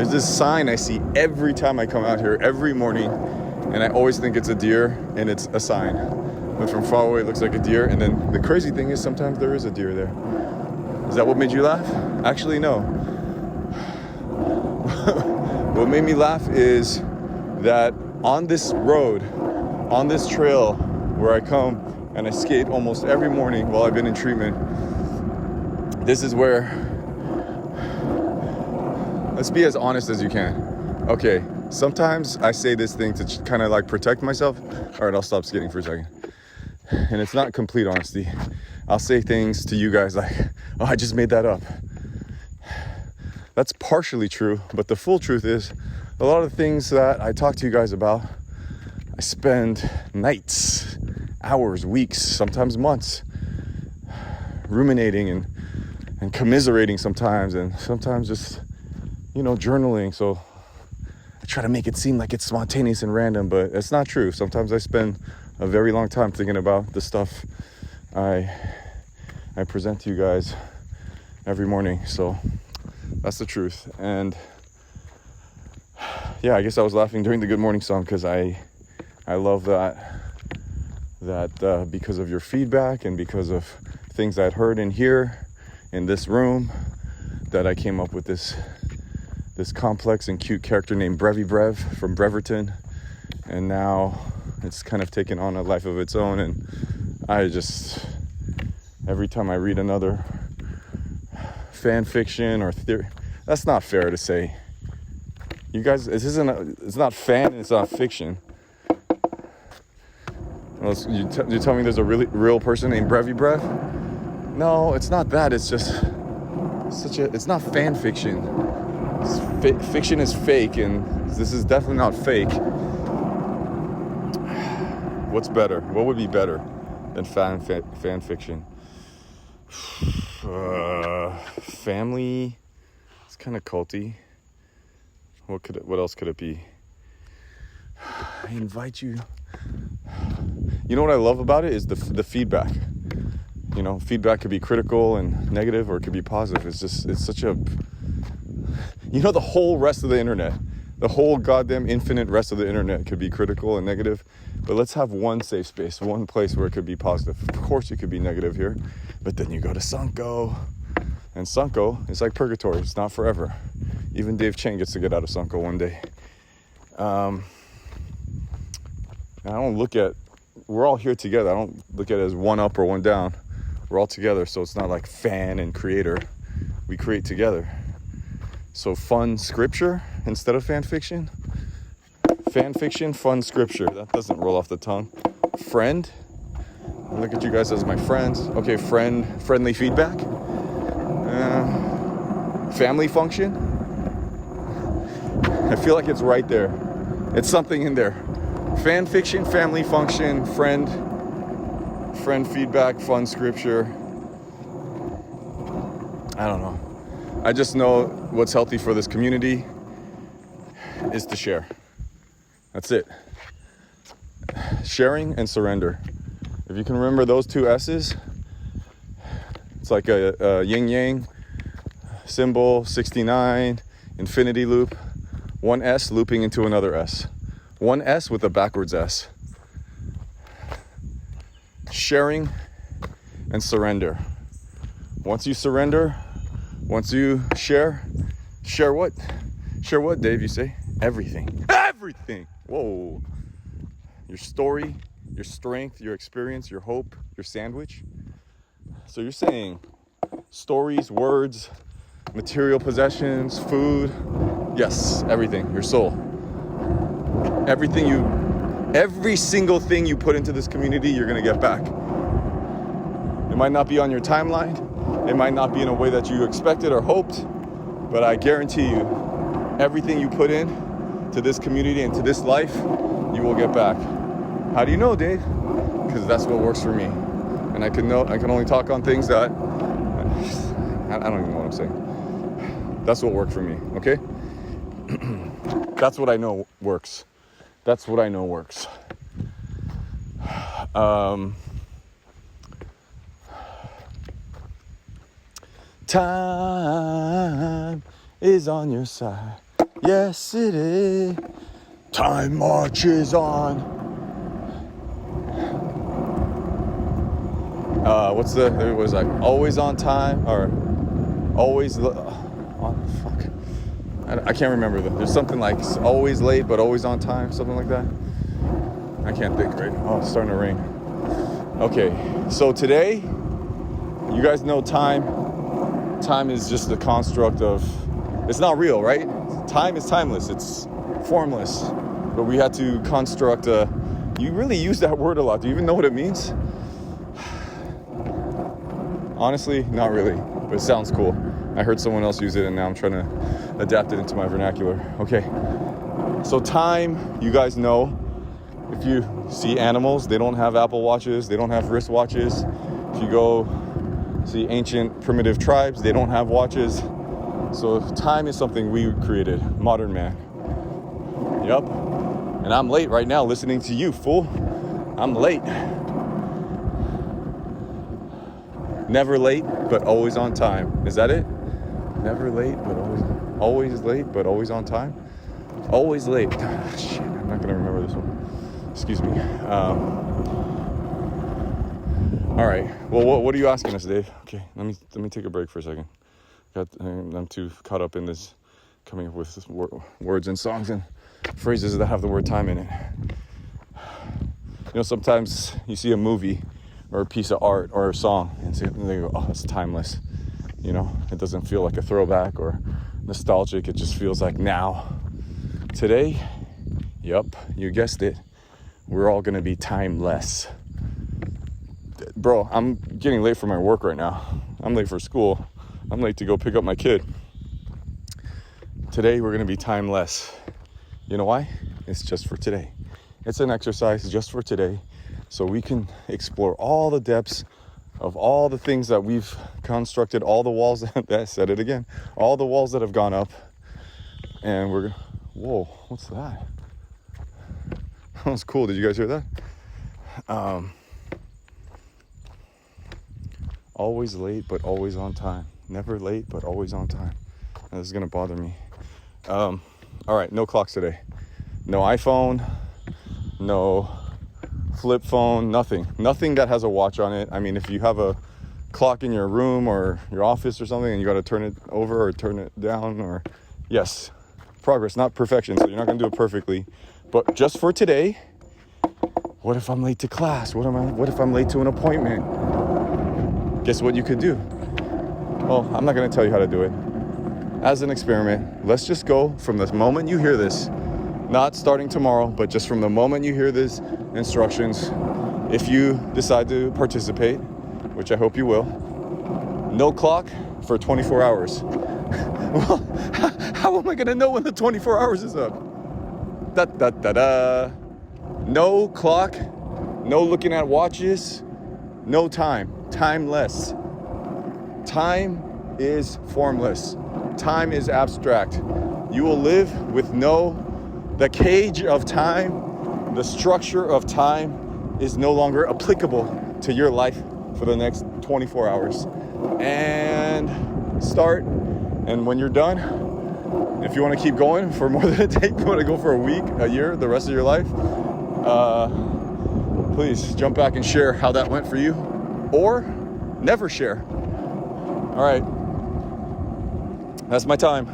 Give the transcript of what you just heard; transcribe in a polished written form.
There's this sign I see every time I come out here, every morning, and I always think it's a deer, and it's a sign. But from far away, it looks like a deer, and then the crazy thing is sometimes there is a deer there. Is that what made you laugh? Actually, no. What made me laugh is that on this road, on this trail where I come and I skate almost every morning while I've been in treatment, this is where, let's be as honest as you can. Okay, sometimes I say this thing to kind of like protect myself. All right, I'll stop skating for a second. And it's not complete honesty. I'll say things to you guys like, oh, I just made that up. That's partially true, but the full truth is a lot of the things that I talk to you guys about, I spend nights, hours, weeks, sometimes months ruminating and commiserating sometimes, and sometimes just, journaling. So I try to make it seem like it's spontaneous and random, but it's not true. Sometimes I spend a very long time thinking about the stuff I present to you guys every morning. So that's the truth. And yeah, I guess I was laughing during the Good Morning song because I love that because of your feedback and because of things I'd heard in here in this room, that I came up with this complex and cute character named Brev from Brevverton, and now it's kind of taken on a life of its own. And I just, every time I read another fan fiction or theory, that's not fair to say. You guys, it's not fan and it's not fiction. You tell me there's a really real person named Brev? No, it's not that. It's just it's not fan fiction. Fiction is fake, and this is definitely not fake. What's better? What would be better than fan fiction? Family. It's kind of culty. What else could it be? I invite you. You know what I love about it is the feedback. Feedback could be critical and negative, or it could be positive. It's such a, the whole rest of the internet, the whole goddamn infinite rest of the internet could be critical and negative. But let's have one safe space, one place where it could be positive. Of course, it could be negative here, but then you go to Sunko, and Sunko is like purgatory. It's not forever. Even Dave Choe gets to get out of Sunko one day. We're all here together. I don't look at it as one up or one down. We're all together, so it's not like fan and creator. We create together. So fun scripture instead of fan fiction. Fan fiction, fun scripture. That doesn't roll off the tongue. Friend. I look at you guys as my friends. Okay, friendly feedback. Family function. I feel like it's right there. It's something in there. Fan fiction, family function, friend feedback, fun scripture. I don't know. I just know what's healthy for this community is to share. That's it. Sharing and surrender. If you can remember those two S's, it's like a yin-yang symbol, 69, infinity loop, one S looping into another S. One S with a backwards S. Sharing and surrender. Once you surrender, once you share what? Share what, Dave, you say? Everything. Everything! Whoa. Your story, your strength, your experience, your hope, your sandwich. So you're saying stories, words, material possessions, food. Yes, everything. Your soul. Every single thing you put into this community, you're going to get back. It might not be on your timeline. It might not be in a way that you expected or hoped, but I guarantee you, everything you put in to this community and to this life, you will get back. How do you know, Dave? Because that's what works for me. And I can only talk on things that, I don't even know what I'm saying. That's what worked for me, okay? That's what I know works. That's what I know works. Time is on your side. Yes, it is. Time marches on. It was like always on time or always, fuck. I can't remember. There's something like always late but always on time, something like that. I can't think right now. Oh, it's starting to rain. Okay, so today, you guys know time. Time is just the construct of, it's not real, right? Time is timeless. It's formless. But we had to construct you really use that word a lot. Do you even know what it means? Honestly, not really, but it sounds cool. I heard someone else use it and now I'm trying to adapt it into my vernacular. Okay, so time, you guys know, if you see animals, they don't have Apple Watches, they don't have wristwatches. If you go see ancient primitive tribes, they don't have watches. So time is something we created, modern man. Yep, and I'm late right now listening to you, fool. I'm late. Never late, but always on time. Is that it? Never late, but always late, but always on time? Always late. Shit, I'm not gonna remember this one. Excuse me. All right. Well, what are you asking us, Dave? Okay, let me take a break for a second. I'm too caught up in this, coming up with words and songs and phrases that have the word time in it. You know, sometimes you see a movie or a piece of art or a song and they go, oh, it's timeless. You know, it doesn't feel like a throwback or nostalgic. It just feels like now. Today, yep, you guessed it. We're all gonna be timeless. Bro, I'm getting late for my work right now. I'm late for school. I'm late to go pick up my kid. Today, we're gonna be timeless. You know why? It's just for today. It's an exercise just for today, so we can explore all the depths of all the things that we've constructed, all the walls that I said it again, all the walls that have gone up. And whoa, what's that? That was cool. Did you guys hear that? Always late, but always on time. Never late, but always on time. Now, this is gonna bother me. All right, no clocks today. No iPhone, no flip phone, nothing that has a watch on it. I mean, if you have a clock in your room or your office or something and you got to turn it over or turn it down, or yes, progress, not perfection, so you're not gonna do it perfectly, but just for today. What if I'm late to class? What if I'm late to an appointment? Guess what you could do? Well, I'm not gonna tell you how to do it. As an experiment, let's just go from the moment you hear this, not starting tomorrow, but just from the moment you hear these instructions. If you decide to participate, which I hope you will, no clock for 24 hours. Well, how am I gonna know when the 24 hours is up? No clock, no looking at watches, no time, timeless. Time is formless. Time is abstract. You will live with the cage of time, the structure of time is no longer applicable to your life for the next 24 hours. And start, and when you're done, if you want to keep going for more than a day, you want to go for a week, a year, the rest of your life, please jump back and share how that went for you, or never share. All right, that's my time.